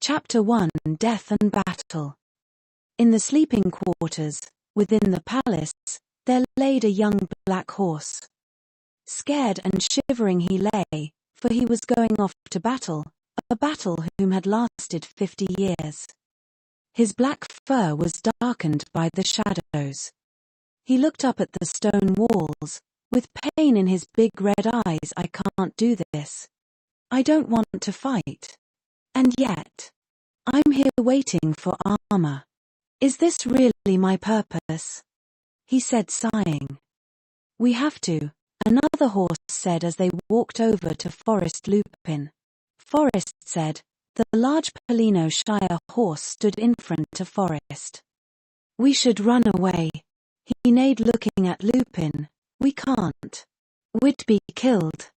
Chapter 1: Death and Battle. In the sleeping quarters, within the palace, there laid a young black horse. Scared and shivering he lay, for he was going off to battle, a battle whom had lasted 50 years. His black fur was darkened by the shadows. He looked up at the stone walls, with pain in his big red eyes. I can't do this. I don't want to fight. And yet, I'm here waiting for armor. Is this really my purpose? He said, sighing. We have to, another horse said as they walked over to Forest Lupin. Forest said. The large Polino Shire horse stood in front of Forest. We should run away. He neighed, looking at Lupin. We can't. We'd be killed.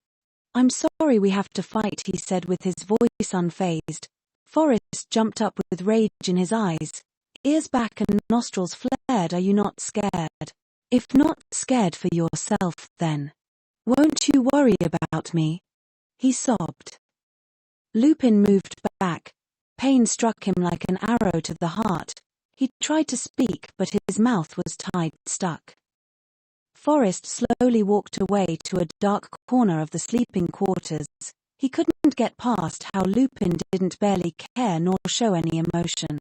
I'm sorry we have to fight, he said with his voice unfazed. Forest jumped up with rage in his eyes. Ears back and nostrils flared. Are you not scared? If not scared for yourself, then won't you worry about me? He sobbed. Lupin moved back. Pain struck him like an arrow to the heart. He tried to speak, but his mouth was tied stuck. Forest slowly walked away to a dark corner of the sleeping quarters. He couldn't get past how Lupin didn't barely care nor show any emotion.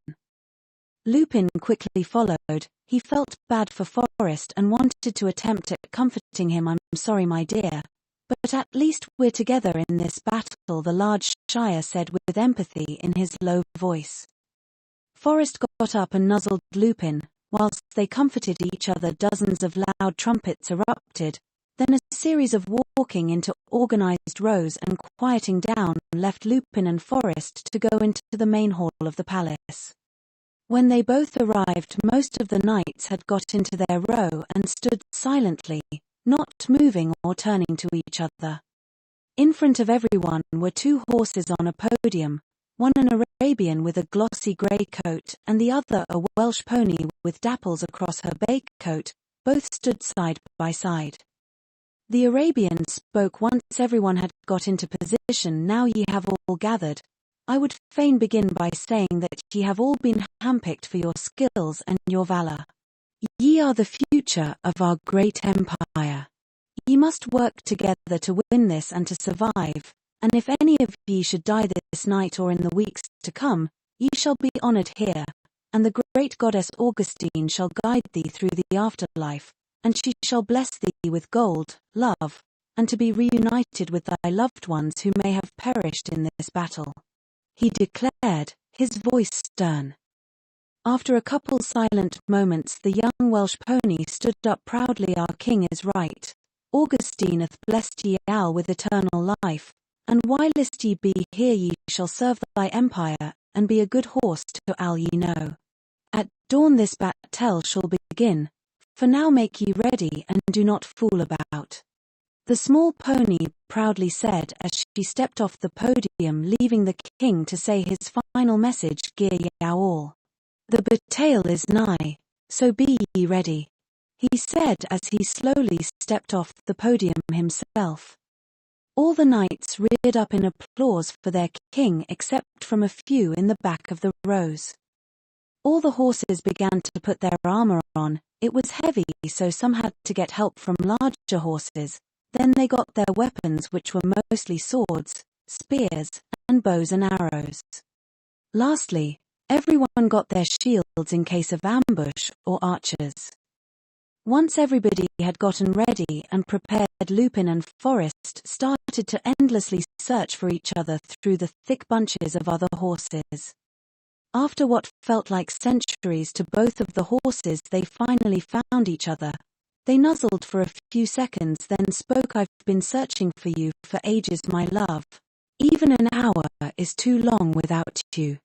Lupin quickly followed. He felt bad for Forest and wanted to attempt at comforting him. I'm sorry, my dear, but at least we're together in this battle, the large Shire said with empathy in his low voice. Forest got up and nuzzled Lupin. Whilst they comforted each other, dozens of loud trumpets erupted. Then a series of walking into organized rows and quieting down left Lupin and Forest to go into the main hall of the palace. When they both arrived, most of the knights had got into their row and stood silently, not moving or turning to each other. In front of everyone were two horses on a podium, one an Arabian with a glossy grey coat and the other a Welsh pony with dapples across her bay coat. Both stood side by side. The Arabian spoke once everyone had got into position. Now ye have all gathered. I would fain begin by saying that ye have all been handpicked for your skills and your valor. Ye are the future of our great empire. Ye must work together to win this and to survive, and if any of ye should die this night or in the weeks to come, ye shall be honored here, and the great goddess Augustine shall guide thee through the afterlife, and she shall bless thee with gold, love, and to be reunited with thy loved ones who may have perished in this battle. He declared, his voice stern. After a couple silent moments, the young Welsh pony stood up proudly. Our king is right. Augustine hath blessed ye all with eternal life, and whilst ye be here ye shall serve thy empire, and be a good horse to all ye know. At dawn this battle shall begin, for now make ye ready and do not fool about. The small pony proudly said as she stepped off the podium, leaving the king to say his final message. Gear ye all. The battle is nigh, so be ye ready, he said as he slowly stepped off the podium himself. All the knights reared up in applause for their king except from a few in the back of the rows. All the horses began to put their armor on. It was heavy, so some had to get help from larger horses. Then they got their weapons, which were mostly swords, spears, and bows and arrows. Lastly, everyone got their shields in case of ambush or archers. Once everybody had gotten ready and prepared, Lupin and Forest started to endlessly search for each other through the thick bunches of other horses. After what felt like centuries to both of the horses, they finally found each other. They nuzzled for a few seconds, then spoke. I've been searching for you for ages, my love. Even an hour is too long without you.